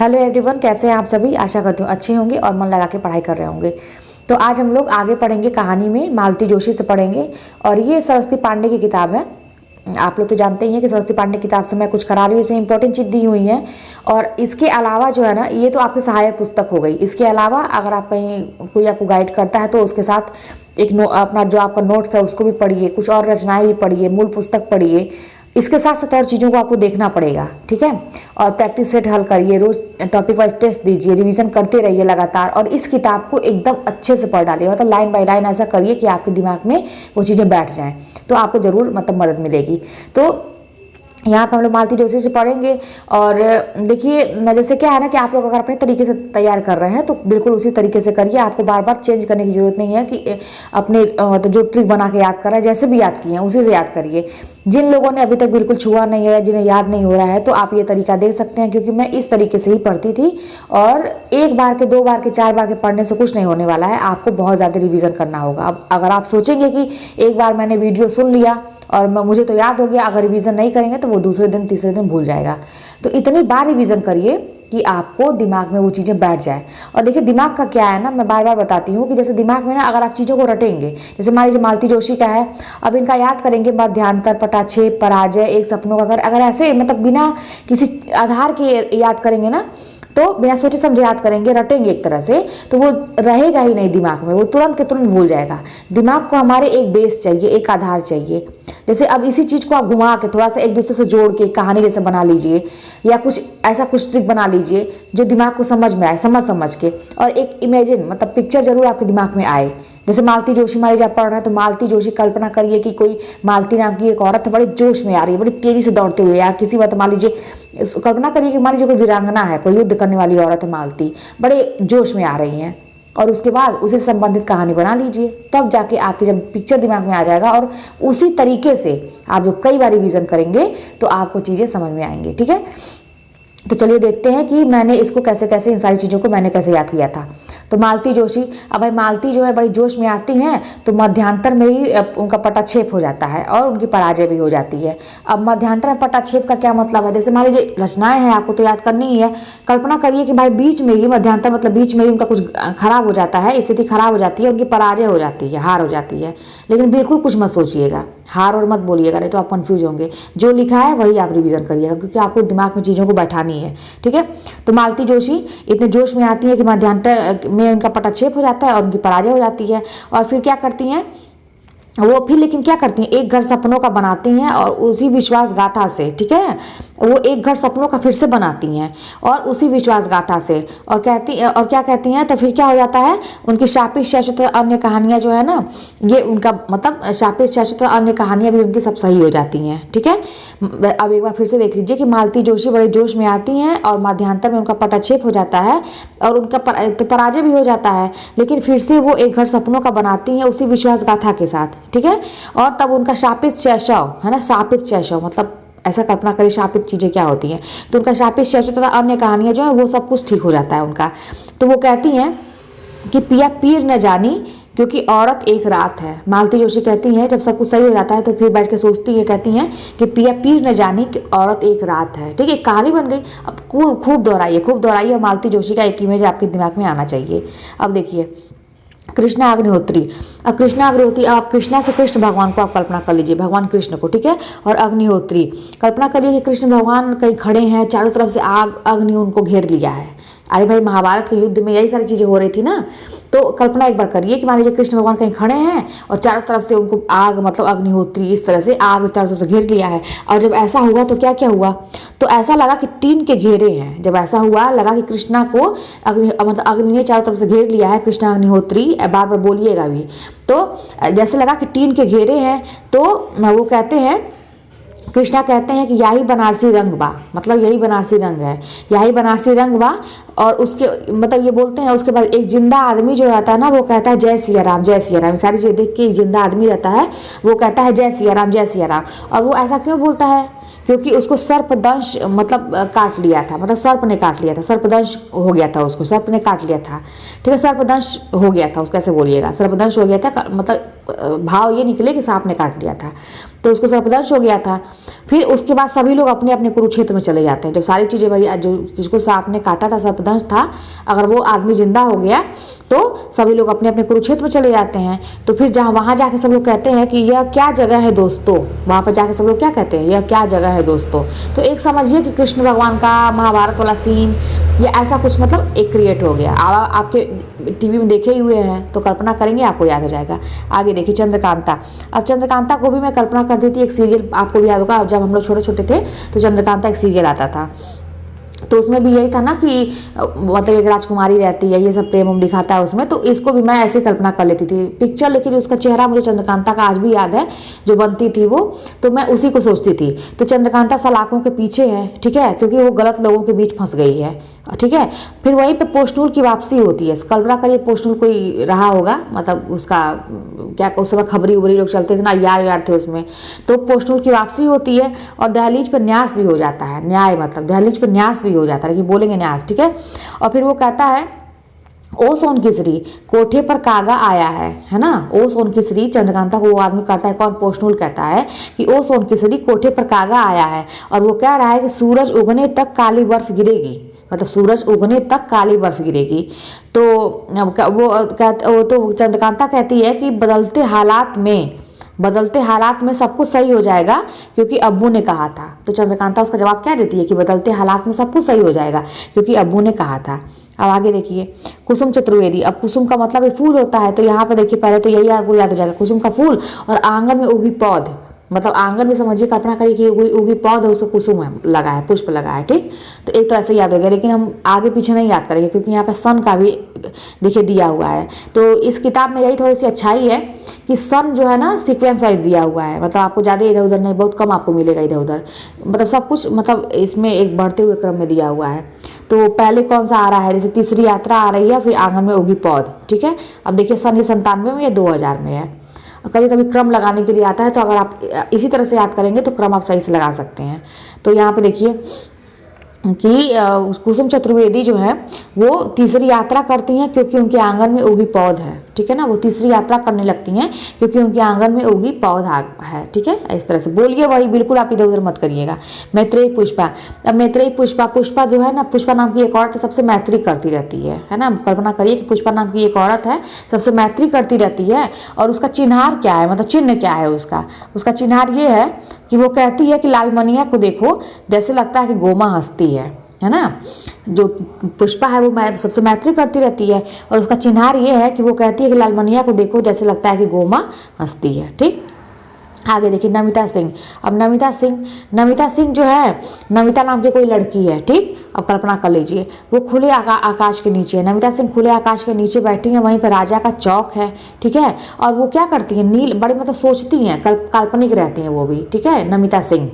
Hello everyone, कैसे हैं आप सभी। आशा करती हूँ अच्छे होंगे और मन लगा के पढ़ाई कर रहे होंगे। तो आज हम लोग आगे पढ़ेंगे कहानी में, मालती जोशी से पढ़ेंगे। और ये सरस्वती पांडे की किताब है। आप लोग तो जानते ही हैं कि सरस्वती पांडे की किताब से मैं कुछ करा रही हूँ। इसमें इंपॉर्टेंट चीज़ दी हुई है। और इसके अलावा जो है ना, ये तो आपकी सहायक पुस्तक हो गई। इसके अलावा अगर आप कहीं कोई आपको गाइड करता है तो उसके साथ एक अपना जो आपका नोट्स है उसको भी पढ़िए, कुछ और रचनाएं भी पढ़िए, मूल पुस्तक पढ़िए। इसके साथ साथ और चीज़ों को आपको देखना पड़ेगा, ठीक है। और प्रैक्टिस सेट हल करिए, रोज टॉपिक वाइज टेस्ट दीजिए, रिवीजन करते रहिए लगातार। और इस किताब को एकदम अच्छे से पढ़ डालिए, मतलब लाइन बाय लाइन ऐसा करिए कि आपके दिमाग में वो चीज़ें बैठ जाएं, तो आपको ज़रूर मतलब मदद मिलेगी। तो यहाँ पर हम लोग मालती जोशी से पढ़ेंगे। और देखिए, जैसे क्या है ना कि आप लोग अगर अपने तरीके से तैयार कर रहे हैं तो बिल्कुल उसी तरीके से करिए। आपको बार बार चेंज करने की ज़रूरत नहीं है कि अपने तो जो ट्रिक बना के याद कर रहे हैं, जैसे भी याद किए हैं उसी से याद करिए। जिन लोगों ने अभी तक बिल्कुल छुआ नहीं है, जिन्हें याद नहीं हो रहा है, तो आप ये तरीका देख सकते हैं, क्योंकि मैं इस तरीके से ही पढ़ती थी। और एक बार के, दो बार के, चार बार के पढ़ने से कुछ नहीं होने वाला है। आपको बहुत ज़्यादा रिवीजन करना होगा। अब अगर आप सोचेंगे कि एक बार मैंने वीडियो सुन लिया और मुझे तो याद हो गया, अगर रिवीजन नहीं करेंगे तो वो दूसरे दिन तीसरे दिन भूल जाएगा। तो इतनी बार रिवीजन करिए कि आपको दिमाग में वो चीज़ें बैठ जाए। और देखिए, दिमाग का क्या है ना, मैं बार बार बताती हूँ कि जैसे दिमाग में ना अगर आप चीज़ों को रटेंगे, जैसे मान लीजिए मालती जोशी का है, अब इनका याद करेंगे, मध्यांतर, पटाक्षेप, पराजय, एक सपनों का घर, अगर ऐसे मतलब बिना किसी आधार के याद करेंगे ना, तो बिना सोचे समझे याद करेंगे, रटेंगे एक तरह से, तो वो रहेगा ही नहीं दिमाग में, वो तुरंत के तुरंत भूल जाएगा। दिमाग को हमारे एक बेस चाहिए, एक आधार चाहिए। जैसे अब इसी चीज़ को आप घुमा के थोड़ा सा एक दूसरे से जोड़ के कहानी जैसे बना लीजिए, या कुछ ऐसा कुछ ट्रिक बना लीजिए जो दिमाग को समझ में आए, समझ के। और एक इमेजिन मतलब पिक्चर जरूर आपके दिमाग में आए। जैसे मालती जोशी मान लीजिए आप पढ़ रहे हैं, तो मालती जोशी कल्पना करिए कि कोई मालती नाम की एक औरत बड़े जोश में आ रही है, बड़ी तेजी से दौड़ते हुए, या किसी बात मान लीजिए कल्पना करिए कि मान लीजिए कोई वीरांगना है, कोई युद्ध करने वाली औरत है, मालती बड़े जोश में आ रही हैं। और उसके बाद उसे संबंधित कहानी बना लीजिए, तब जाके आपकी जब पिक्चर दिमाग में आ जाएगा, और उसी तरीके से आप जो कई बार रिवीजन करेंगे तो आपको चीज़ें समझ में आएंगी, ठीक है। तो चलिए देखते हैं कि मैंने इसको कैसे कैसे, इन सारी चीज़ों को मैंने कैसे याद किया था। तो मालती जोशी, अब भाई मालती जो है बड़ी जोश में आती हैं, तो मध्यांतर में ही उनका पटाक्षेप हो जाता है और उनकी पराजय भी हो जाती है। अब मध्यांतर में पटाक्षेप का क्या मतलब है, जैसे मान लीजिए रचनाएं हैं, आपको तो याद करनी ही है। कल्पना करिए कि भाई बीच में ही, मध्यांतर मतलब बीच में ही उनका कुछ खराब हो जाता है, स्थिति खराब हो जाती है, उनकी पराजय हो जाती है, हार हो जाती है। लेकिन बिल्कुल कुछ मत सोचिएगा, हार और मत बोलिएगा, नहीं तो आप कंफ्यूज होंगे। जो लिखा है वही आप रिवीजन करिएगा, क्योंकि आपको दिमाग में चीज़ों को बैठानी है, ठीक है। तो मालती जोशी इतने जोश में आती है कि मध्यांतर में उनका पटाक्षेप हो जाता है और उनकी पराजय हो जाती है। और फिर क्या करती हैं वो, फिर लेकिन क्या करती हैं, एक घर सपनों का बनाती हैं, और उसी विश्वास गाथा से, ठीक है, वो एक घर सपनों का फिर से बनाती हैं और उसी विश्वास गाथा से। और क्या कहती हैं, तो फिर क्या हो जाता है, उनकी शापित शाश्वत अन्य कहानियाँ जो है ना, ये उनका मतलब शापित शाश्वत अन्य कहानियाँ भी उनकी सब सही हो जाती हैं, ठीक है। अब एक बार फिर से देख लीजिए कि मालती जोशी बड़े जोश में आती हैं और मध्यांतर में उनका पटाक्षेप हो जाता है और उनका पराजय भी हो जाता है, लेकिन फिर से वो एक घर सपनों का बनाती हैं उसी विश्वास गाथा के साथ, ठीक है। और तब उनका शापित शैशव है ना, शापित शैशव मतलब ऐसा कल्पना करें शापित चीज़ें क्या होती हैं, तो उनका शापित शैशव तथा अन्य कहानियाँ जो है वो सब कुछ ठीक हो जाता है उनका। तो वो कहती हैं कि पिया पीर न जानी क्योंकि औरत एक रात है। मालती जोशी कहती हैं, जब सब कुछ सही हो जाता है तो फिर बैठ के सोचती है, कहती हैं कि पिया पीर न जानी कि औरत एक रात है, ठीक है। कहानी बन गई। अब खूब दोहराइए, और मालती जोशी का एक इमेज आपके दिमाग में आना चाहिए। अब देखिए, कृष्णा अग्निहोत्री। अब कृष्णा अग्निहोत्री, आप कृष्णा से कृष्ण भगवान को आप कल्पना कर लीजिए, भगवान कृष्ण को, ठीक है। और अग्निहोत्री, कल्पना करिए कि कृष्ण भगवान कहीं खड़े हैं, चारों तरफ से आग अग्नि उनको घेर लिया है। अरे भाई, महाभारत के युद्ध में यही सारी चीज़ें हो रही थी ना। तो कल्पना एक बार करिए कि मान लीजिए कृष्ण भगवान कहीं खड़े हैं और चारों तरफ से उनको आग मतलब अग्निहोत्री इस तरह से आग चारों तरफ से घेर लिया है। और जब ऐसा हुआ तो क्या क्या हुआ, तो ऐसा लगा कि टीन के घेरे हैं। जब ऐसा हुआ, लगा कि कृष्णा को अग्नि ने चारों तरफ से घेर लिया है, कृष्णा अग्निहोत्री बार बार बोलिएगा भी। तो जैसे लगा कि टीन के घेरे हैं, तो वो कहते हैं, कृष्णा कहते हैं कि यही बनारसी रंग बा, मतलब यही बनारसी रंग है, यही बनारसी रंग बा। और उसके मतलब ये बोलते हैं, उसके बाद एक जिंदा आदमी जो रहता है ना, वो कहता है जय सिया राम, जय सिया राम। सारी चीज़ देख के एक जिंदा आदमी रहता है, वो कहता है जय सिया राम, जय सिया राम। और वो ऐसा क्यों बोलता है, क्योंकि उसको सर्पदंश मतलब काट लिया था, मतलब सर्प ने काट लिया था, सर्पदंश हो गया था उसको, सर्प ने काट लिया था, ठीक है। सर्पदंश हो गया था उसको, कैसे बोलिएगा, सर्पदंश हो गया था, मतलब भाव ये निकले कि सांप ने काट लिया था, तो उसको सर्पदंश हो गया था। फिर उसके बाद सभी लोग अपने अपने कुरुक्षेत्र में चले जाते हैं। जब सारी चीज़ें भाई जो जिसको सांप ने काटा था, सर्पदंश था, अगर वो आदमी जिंदा हो गया तो सभी लोग अपने अपने कुरुक्षेत्र में चले जाते हैं। तो फिर जहाँ वहाँ जाके सब लोग कहते हैं कि यह क्या जगह है दोस्तों, वहाँ पर जाके सब लोग क्या कहते हैं, यह क्या जगह है दोस्तों। तो एक समझिए कि कृष्ण भगवान का महाभारत वाला सीन या ऐसा कुछ मतलब एक क्रिएट हो गया। आपके टीवी में देखे ही हुए हैं तो कल्पना करेंगे आपको याद हो जाएगा। आगे देखिए चंद्रकांता। अब चंद्रकांता को भी मैं कल्पना करती थी, एक सीरियल आपको भी याद होगा, जब हम लोग छोटे छोटे थे तो चंद्रकांता एक सीरियल आता था, तो उसमें भी यही था ना कि मतलब एक राजकुमारी रहती है, ये सब प्रेम हम दिखाता है उसमें। तो इसको भी मैं ऐसे कल्पना कर लेती थी पिक्चर, लेकिन उसका चेहरा मुझे चंद्रकांता का आज भी याद है जो बनती थी वो, तो मैं उसी को सोचती थी। तो चंद्रकांता सलाखों के पीछे है, ठीक है, क्योंकि वो गलत लोगों के बीच फंस गई है, ठीक है। फिर वहीं पे पोस्टूल की वापसी होती है। कल्पना करिए पोस्टूल कोई रहा होगा, मतलब उसका क्या उस समय खबरी उबरी लोग चलते थे ना, यार यार थे उसमें। तो पोस्टूल की वापसी होती है और दहलीज पर न्यास भी हो जाता है, न्याय मतलब दहलीज पर न्यास भी हो जाता है, लेकिन बोलेंगे न्यास, ठीक है। और फिर वो कहता है ओ सोन किसरी कोठे पर कागा आया है ना। ओ सोन किसरी चंद्रकांता को वो आदमी कहता है, कौन, पोस्टूल कहता है कि ओ सोन किसरी कोठे पर कागा आया है, और वो कह रहा है कि सूरज उगने तक काली बर्फ गिरेगी, मतलब सूरज उगने तक काली बर्फ गिरेगी। तो वो तो चंद्रकांता कहती है कि बदलते हालात में सब कुछ सही हो जाएगा क्योंकि अब्बू ने कहा था। तो चंद्रकांता उसका जवाब क्या देती है कि बदलते हालात में सब कुछ सही हो जाएगा क्योंकि अब्बू ने कहा था। अब आगे देखिए कुसुम चतुर्वेदी। अब कुसुम का मतलब ये फूल होता है, तो यहाँ पे देखिए पहले तो यही आपको याद हो जाएगा, कुसुम का फूल और आंगन में उगी पौध, मतलब आंगन में समझिए कल्पना करिए कि उगी पौध है, उस पर कुसुम है लगा है, पुष्प लगा है, ठीक। तो एक तो ऐसे याद हो गया, लेकिन हम आगे पीछे नहीं याद करेंगे क्योंकि यहाँ पे सन का भी देखिए दिया हुआ है। तो इस किताब में यही थोड़ी सी अच्छाई है कि सन जो है ना सीक्वेंस वाइज दिया हुआ है, मतलब आपको ज़्यादा इधर उधर नहीं, बहुत कम आपको मिलेगा इधर उधर, मतलब सब कुछ मतलब इसमें एक बढ़ते हुए क्रम में दिया हुआ है। तो पहले कौन सा आ रहा है, जैसे तीसरी यात्रा आ रही है, फिर आंगन में उगी पौध, ठीक है। अब देखिए सन 97 में या 2000 में है। कभी कभी क्रम लगाने के लिए आता है, तो अगर आप इसी तरह से याद करेंगे तो क्रम आप सही से लगा सकते हैं। तो यहाँ पे देखिए कि कुसुम चतुर्वेदी जो है वो तीसरी यात्रा करती हैं क्योंकि उनके आंगन में उगी पौध है, ठीक है ना। वो तीसरी यात्रा करने लगती हैं क्योंकि उनके आंगन में उगी पौधा है, ठीक है। इस तरह से बोलिए वही, बिल्कुल आप इधर उधर मत करिएगा। मैत्रेयी पुष्पा। अब मैत्रेयी पुष्पा जो है ना, पुष्पा नाम की एक औरत सबसे मैत्री करती रहती है ना। कल्पना करिए कि पुष्पा नाम की एक औरत है, सबसे मैत्री करती रहती है, और उसका चिन्हार क्या है, मतलब चिन्ह क्या है उसका चिन्हार ये है कि वो कहती है कि लालमनिया को देखो जैसे लगता है कि गोमा हंसती है ना। जो पुष्पा है वो सबसे मैत्री करती रहती है, और उसका चिन्हार ये है कि वो कहती है कि लालमनिया को देखो जैसे लगता है कि गोमा हंसती है, ठीक। आगे देखिए नमिता सिंह। अब नमिता सिंह जो है, नमिता नाम की कोई लड़की है, ठीक। अब कल्पना कर लीजिए वो खुले आकाश के नीचे है, नमिता सिंह खुले आकाश के नीचे बैठी हैं, वहीं पर राजा का चौक है, ठीक है। और वो क्या करती हैं, नील बड़ी मतलब सोचती हैं, काल्पनिक रहती हैं वो भी, ठीक है, नमिता सिंह।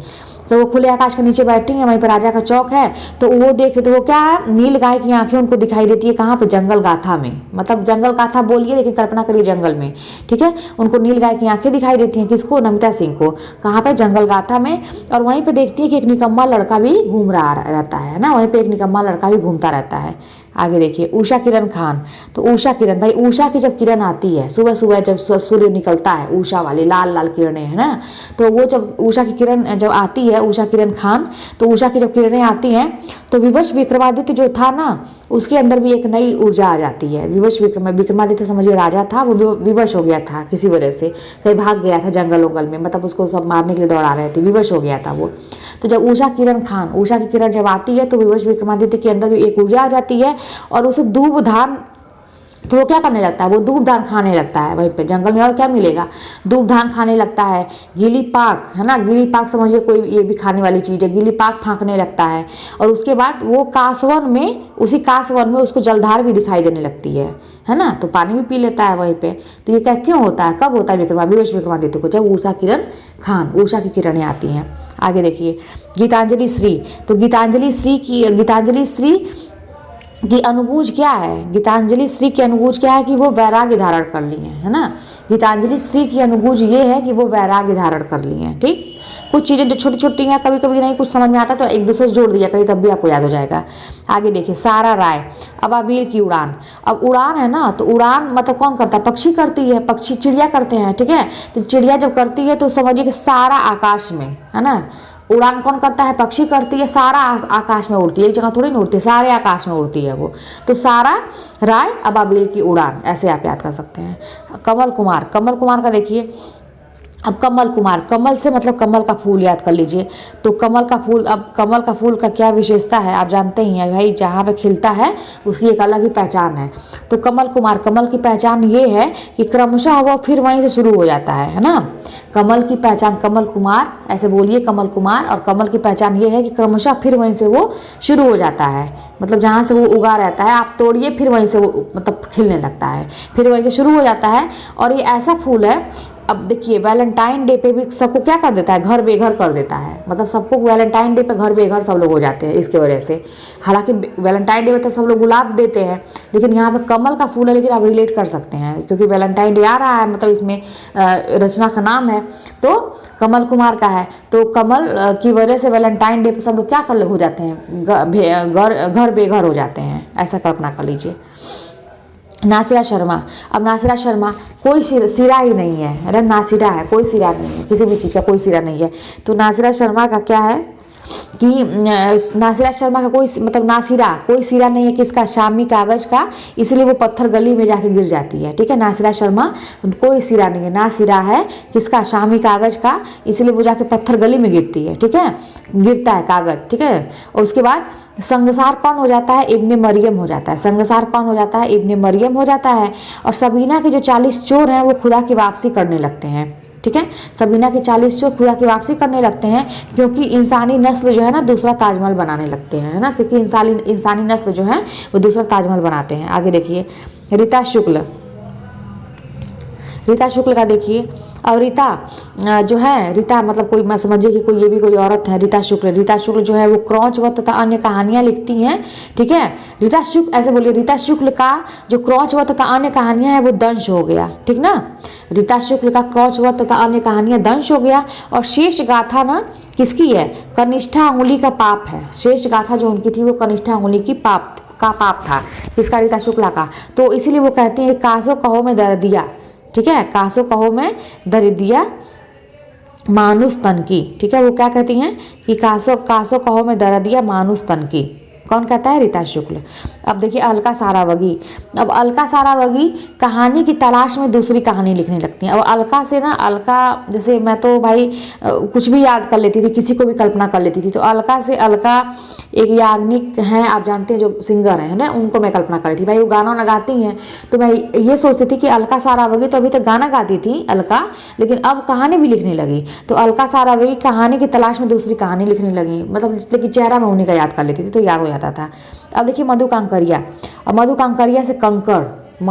तो वो खुले आकाश के नीचे बैठी हैं, वहीं पर राजा का चौक है। तो वो देखे तो वो क्या है, नील गाय की आंखें उनको दिखाई देती है, कहाँ पे, जंगल गाथा में, मतलब जंगल गाथा बोलिए लेकिन कल्पना करिए जंगल में, ठीक है। उनको नील गाय की आंखें दिखाई देती हैं, किसको, नमिता सिंह को, कहाँ पे, जंगल गाथा में। और वहीं पे देखती है कि एक निकम्मा लड़का भी घूम रहा रहता है ना, वहीं पे एक निकम्मा लड़का भी घूमता रहता है। आगे देखिए उषा किरण खान। तो उषा किरण, भाई उषा की जब किरण आती है सुबह सुबह, जब सूर्य निकलता है, उषा वाली लाल लाल किरणें है ना, तो वो जब उषा की किरण जब आती है, उषा किरण खान, तो उषा की जब किरणें आती हैं तो विवश विक्रमादित्य जो था ना, उसके अंदर भी एक नई ऊर्जा आ जाती है। विवश विक्रमादित्य समझिए राजा था, वो विवश हो गया था किसी वजह से, कहीं भाग गया था जंगल वंगल में, मतलब उसको सब मारने के लिए दौड़ा रहे थे, विवश हो गया था वो। तो जब उषा की किरण जब आती है तो विवश विक्रमादित्य के अंदर भी एक ऊर्जा आ जाती है, और उसे दूब धान, तो वो क्या करने लगता है, वो दूब धान खाने लगता है वहीं पे जंगल में। और क्या मिलेगा, दूब धान खाने लगता है, गीली पाक है ना, गीली पाक समझिए कोई ये भी खाने वाली चीज़ है, गीली पाक फाँकने लगता है। और उसके बाद वो कासवन में, उसी कासवन में उसको जलधार भी दिखाई देने लगती है ना, तो पानी भी पी लेता है वहीं पे। तो ये क्या क्यों होता है, कब होता है, विवश विक्रमादित्य को, जब उषा की किरणें आती हैं। आगे देखिए गीतांजलि श्री। तो गीतांजलि श्री की अनुगूंज क्या है, गीतांजलि श्री की अनुगूंज क्या है कि वो वैराग्य धारण कर लिए है ना। गीतांजलि श्री की अनुगूंज ये है कि वो वैराग्य धारण कर लिए हैं, ठीक। कुछ चीज़ें जो छोटी छोटी हैं कभी कभी नहीं कुछ समझ में आता तो एक दूसरे से जोड़ दिया करिए, तब भी आपको याद हो जाएगा। आगे देखिए, सारा राय, अबाबीर की उड़ान। अब उड़ान है ना, तो उड़ान मतलब कौन करता है, पक्षी करती है, पक्षी चिड़िया करते हैं, ठीक है। तो चिड़िया जब करती है तो समझिए कि सारा आकाश में, है ना, उड़ान कौन करता है, पक्षी करती है, सारा आकाश में उड़ती है, एक जगह थोड़ी ना उड़ती है, सारे आकाश में उड़ती है वो। तो सारा राय अबाबीर की उड़ान, ऐसे आप याद कर सकते हैं। कमल कुमार, कमल कुमार का देखिए, अब कमल कुमार, कमल से मतलब कमल का फूल याद कर लीजिए। तो कमल का फूल, अब कमल का फूल का क्या विशेषता है आप जानते ही हैं भाई, जहाँ पे खिलता है उसकी एक अलग ही पहचान है। तो कमल कुमार, कमल की पहचान ये है कि क्रमशः वो फिर वहीं से शुरू हो जाता है ना। कमल की पहचान, कमल कुमार ऐसे बोलिए, कमल कुमार, और कमल की पहचान ये है कि क्रमशः फिर वहीं से वो शुरू हो जाता है, मतलब जहाँ से वो उगा रहता है आप तोड़िए फिर वहीं से वो मतलब खिलने लगता है, फिर वहीं से शुरू हो जाता है। और ये ऐसा फूल है, अब देखिए वैलेंटाइन डे पे भी सबको क्या कर देता है, घर बेघर कर देता है, मतलब सबको वैलेंटाइन डे पे घर बेघर सब लोग हो जाते हैं इसके वजह से। हालांकि वैलेंटाइन डे में तो सब लोग गुलाब देते हैं, लेकिन यहाँ पे कमल का फूल है, लेकिन आप रिलेट कर सकते हैं क्योंकि वैलेंटाइन डे आ रहा है, मतलब इसमें रचना का नाम है तो कमल कुमार का है। तो कमल की वजह से वैलेंटाइन डे पे सब लोग क्या कर हो जाते हैं, घर बेघर हो जाते हैं, ऐसा कल्पना कर लीजिए। नासिरा शर्मा, अब नासिरा शर्मा कोई सिरा ही नहीं है, अरे नासिरा है, कोई सिरा नहीं है, किसी भी चीज़ का कोई सिरा नहीं है। तो नासिरा शर्मा का क्या है कि नासिरा शर्मा का कोई मतलब नासिरा कोई सिरा नहीं है किसका, शामी कागज का, इसलिए वो पत्थर गली में जाके गिर जाती है, ठीक है। नासिरा शर्मा कोई सिरा नहीं है, नासिरा है किसका, शामी कागज का, इसलिए वो जाके पत्थर गली में गिरती है, ठीक है, गिरता है कागज, ठीक है। और उसके बाद संगसार कौन हो जाता है, इब्ने मरियम हो जाता है, संगसार कौन हो जाता है, इब्ने मरियम हो जाता है। और सबीना के जो 40 चोर हैं वो खुदा की वापसी करने लगते हैं, ठीक है। सबीना के 40 चोर खुदा की वापसी करने लगते हैं क्योंकि इंसानी नस्ल जो है ना दूसरा ताजमहल बनाने लगते हैं, है ना, क्योंकि इंसानी नस्ल जो है वो दूसरा ताजमहल बनाते हैं। आगे देखिए, रीता शुक्ल, रीता शुक्ल का देखिए। और रीता जो है, रीता मतलब कोई, मैं समझिए कि कोई ये भी कोई औरत है, रीता शुक्ल। रीता शुक्ल जो है वो क्रौचवत तथा अन्य कहानियाँ लिखती हैं, ठीक है। रीता शुक्ल ऐसे बोलिए, रीता शुक्ल का जो क्रौचवत तथा अन्य कहानियाँ हैं वो दंश हो गया, ठीक ना। रीता शुक्ल का क्रौचवत तथा अन्य कहानियाँ दंश हो गया। और शेष गाथा ना किसकी है, कनिष्ठा अंगुली का पाप है। शेष गाथा जो उनकी थी वो कनिष्ठा अंगुली की पाप था, किसका, रीता शुक्ला का। तो इसीलिए वो कहते हैं कासो कहो में दर्द दिया, ठीक है, कासो कहो में दर्द दिया मानुस तन की, ठीक है। वो क्या कहती हैं कि कासो कहो में दर्द दिया मानुस तन की, कौन कहता है, रीता शुक्ल। अब देखिए अलका सारावगी, अब अलका सारावगी कहानी की तलाश में दूसरी कहानी लिखने लगती हैं। अब अलका से ना, अलका जैसे मैं तो भाई कुछ भी याद कर लेती थी, किसी को भी कल्पना कर लेती थी, तो अलका से, अलका एक याग्निक हैं आप जानते हैं जो सिंगर हैं ना, उनको मैं कल्पना कर रही थी, भाई वो गाना ना गाती हैं। तो मैं ये सोचती थी कि अलका सारावगी तो अभी तक गाना गाती थी अलका, लेकिन अब कहानी भी लिखने लगी। तो अलका सारावगी कहानी की तलाश में दूसरी कहानी लिखने लगी, मतलब लेकिन चेहरा मैं उन्हीं का याद कर लेती थी तो याद हो जाता था। अब देखिए मधु कांकरिया, अब मधु कांकरिया से कंकड़,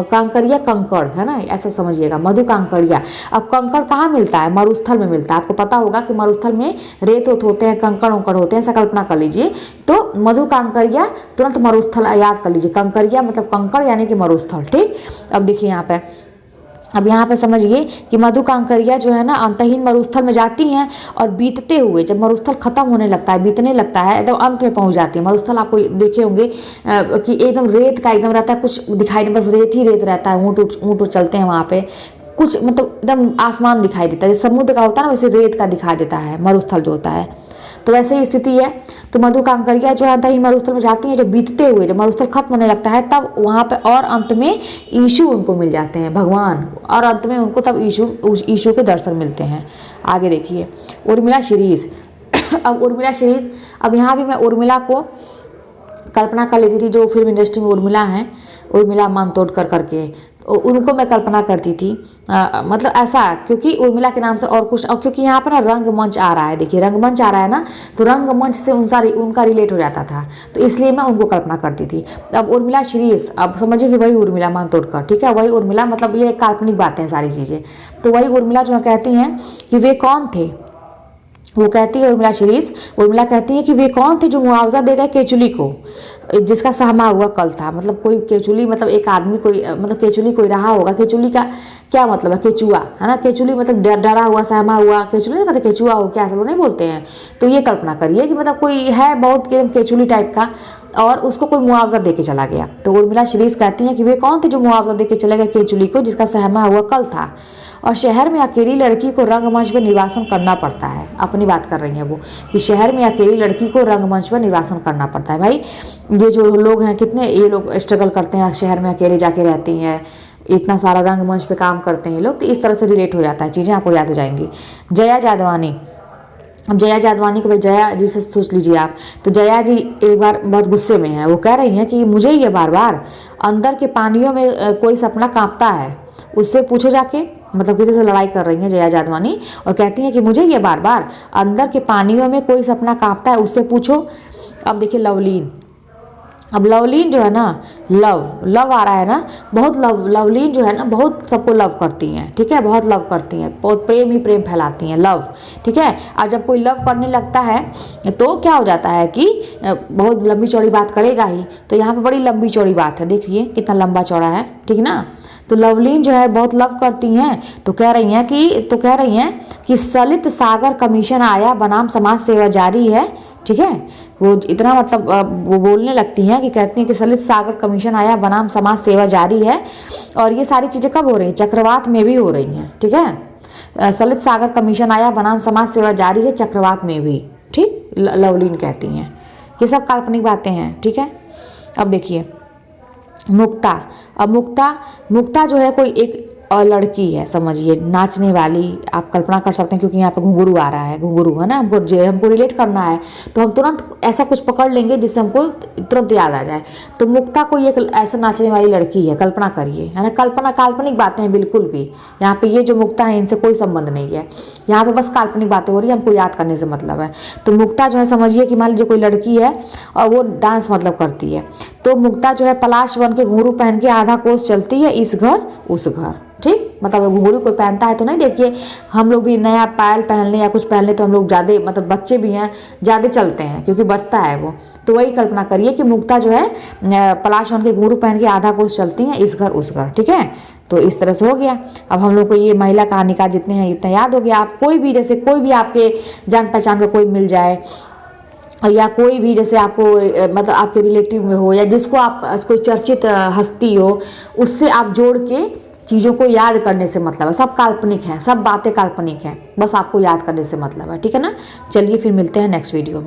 कांकरिया कंकड़ है ना, ऐसा समझिएगा, मधु कांकरिया। अब कंकड़ कहाँ मिलता है, मरुस्थल में मिलता है। आपको पता होगा कि मरुस्थल में रेत होते हैं, कंकड़ उंकड़ होते हैं, ऐसा कल्पना कर लीजिए। तो मधु कांकरिया तुरंत मरुस्थल याद कर लीजिए, कंकरिया मतलब कंकड़ यानी कि मरुस्थल, ठीक। अब देखिए यहाँ पे, अब यहाँ पे समझिए कि मधु कांकरिया जो है ना अंतहीन मरुस्थल में जाती हैं और बीतते हुए जब मरुस्थल खत्म होने लगता है, बीतने लगता है, एकदम अंत में पहुँच जाती है। मरुस्थल आपको देखे होंगे कि एकदम रेत का एकदम रहता है, कुछ दिखाई नहीं, बस रेत ही रेत रहता है, ऊँट चलते हैं वहाँ पे, कुछ मतलब एकदम आसमान दिखाई देता है, जैसे समुद्र का होता है ना वैसे रेत का दिखाई देता है मरुस्थल जो होता है। तो वैसे ही स्थिति है। तो मधु कांकरिया जो है अंतहीन मरुस्थल में जाती हैं, जो बीतते हुए जब मरुस्थल खत्म होने लगता है तब वहाँ पे और अंत में यीशु उनको मिल जाते हैं, भगवान, और अंत में उनको तब यीशु के दर्शन मिलते हैं। आगे देखिए उर्मिला शिरीष, अब उर्मिला शिरीष, अब यहाँ भी मैं उर्मिला को कल्पना कर लेती थी, जो फिल्म इंडस्ट्री में उर्मिला हैं, उर्मिला मातोंडकर करके, उनको मैं कल्पना करती थी। मतलब ऐसा क्योंकि उर्मिला के नाम से और कुछ, और क्योंकि यहाँ पर ना रंगमंच आ रहा है, देखिए रंगमंच आ रहा है ना, तो रंगमंच से उनका रिलेट हो जाता था, तो इसलिए मैं उनको कल्पना करती थी। अब उर्मिला शिरीष, अब समझिए कि वही उर्मिला मातोंडकर, ठीक है, वही उर्मिला, मतलब ये काल्पनिक बातें हैं सारी चीज़ें। तो वही उर्मिला जो कहती हैं कि वे कौन थे, वो कहती है उर्मिला शिरीष, उर्मिला कहती है कि वे कौन थे जो मुआवजा दे गए केचुली को। जिसका सहमा हुआ कल था। मतलब कोई केचुली, मतलब एक आदमी कोई, मतलब केचुली कोई रहा होगा। केचुली का क्या मतलब है? केचुआ है ना। केचुली मतलब डरा हुआ, सहमा हुआ। केचुली नहीं कहते, केचुआ हो क्या, सब लोग नहीं बोलते हैं। तो ये कल्पना करिए कि मतलब कोई है बहुत केचुली टाइप का, और उसको कोई मुआवजा दे के चला गया। तो उर्मिला शीरीष कहती हैं कि वे कौन थे जो मुआवजा दे के चले गए केचुली को, जिसका सहमा हुआ कल था। और शहर में अकेली लड़की को रंगमंच पर निर्वासन करना पड़ता है। अपनी बात कर रही हैं वो, कि शहर में अकेली लड़की को रंगमंच पर निर्वासन करना पड़ता है। भाई ये जो लोग हैं, कितने ये लोग स्ट्रगल करते हैं, शहर में अकेले जाके रहती हैं, इतना सारा रंगमंच पे काम करते हैं लोग। तो इस तरह से रिलेट हो जाता है, चीज़ें आपको याद हो जाएंगी। जया जादवानी, अब जया जादवानी को, भाई जया जी से सोच लीजिए आप। तो जया जी एक बार बहुत गुस्से में हैं। वो कह रही हैं कि मुझे ये बार बार अंदर के पानियों में कोई सपना कांपता है, उससे पूछो जाके। मतलब किसी से लड़ाई कर रही हैं जया जादवानी, और कहती हैं कि मुझे ये बार बार अंदर के पानियों में कोई सपना कांपता है, उससे पूछो। अब देखिए लवलीन, अब लवलीन जो है ना, लव आ रहा है ना, बहुत लवलीन जो है ना, बहुत सबको लव करती हैं, ठीक है, बहुत लव करती हैं, बहुत प्रेम ही प्रेम फैलाती हैं, लव, ठीक है। और जब कोई लव करने लगता है तो क्या हो जाता है कि बहुत लंबी चौड़ी बात करेगा ही। तो यहाँ पे बड़ी लंबी चौड़ी बात है, देखिए कितना लंबा चौड़ा है, ठीक ना। तो लवलीन जो है बहुत लव करती हैं। तो कह रही हैं कि सलित सागर कमीशन आया बनाम समाज सेवा जारी है, ठीक है। वो इतना मतलब वो बोलने लगती हैं कि कहती हैं कि सलित सागर कमीशन आया बनाम समाज सेवा जारी है। और ये सारी चीज़ें कब हो रही हैं? चक्रवात में भी हो रही हैं, ठीक है। सलित सागर कमीशन आया बनाम समाज सेवा जारी है, चक्रवात में भी, ठीक, लवलीन कहती हैं। ये सब काल्पनिक बातें हैं, ठीक है। अब देखिए मुक्ता, अब मुक्ता जो है कोई एक लड़की है, समझिए, नाचने वाली। आप कल्पना कर सकते हैं, क्योंकि यहाँ पे घुंघरू आ रहा है, घुंघरू है ना, हमको रिलेट करना है, तो हम तुरंत ऐसा कुछ पकड़ लेंगे जिससे हमको तुरंत याद आ जाए। तो मुक्ता कोई एक ऐसा नाचने वाली लड़की है, कल्पना करिए, है ना। कल्पना काल्पनिक बातें हैं बिल्कुल भी। यहाँ पे ये जो मुक्ता है इनसे कोई संबंध नहीं है, यहाँ पे बस काल्पनिक बातें हो रही है, हमको याद करने से मतलब है। तो मुक्ता जो है, समझिए कि मान लीजिए कोई लड़की है और वो डांस मतलब करती है। तो मुक्ता जो है पलाश बन के घुंघरू पहन के आधा कोस चलती है, इस घर उस घर, ठीक। मतलब घुंघरू कोई पहनता है तो नहीं, देखिए हम लोग भी नया पायल पहन लें या कुछ पहन लें तो हम लोग ज़्यादा, मतलब बच्चे भी हैं ज़्यादा चलते हैं, क्योंकि बचता है वो। तो वही कल्पना करिए कि मुक्ता जो है पलाश बन के घुंघरू पहन के आधा कोस चलती हैं, इस घर उस घर, ठीक है। तो इस तरह से हो गया। अब हम लोग को ये महिला कहानीकार जितने हैं इतना याद हो गया। आप कोई भी, जैसे कोई भी आपके जान पहचान का कोई मिल जाए, या कोई भी जैसे आपको मतलब आपके रिलेटिव में हो, या जिसको आप कोई चर्चित हस्ती हो, उससे आप जोड़ के चीज़ों को याद करने से मतलब है। सब काल्पनिक है, सब बातें काल्पनिक हैं, बस आपको याद करने से मतलब है, ठीक है ना। चलिए फिर मिलते हैं नेक्स्ट वीडियो में।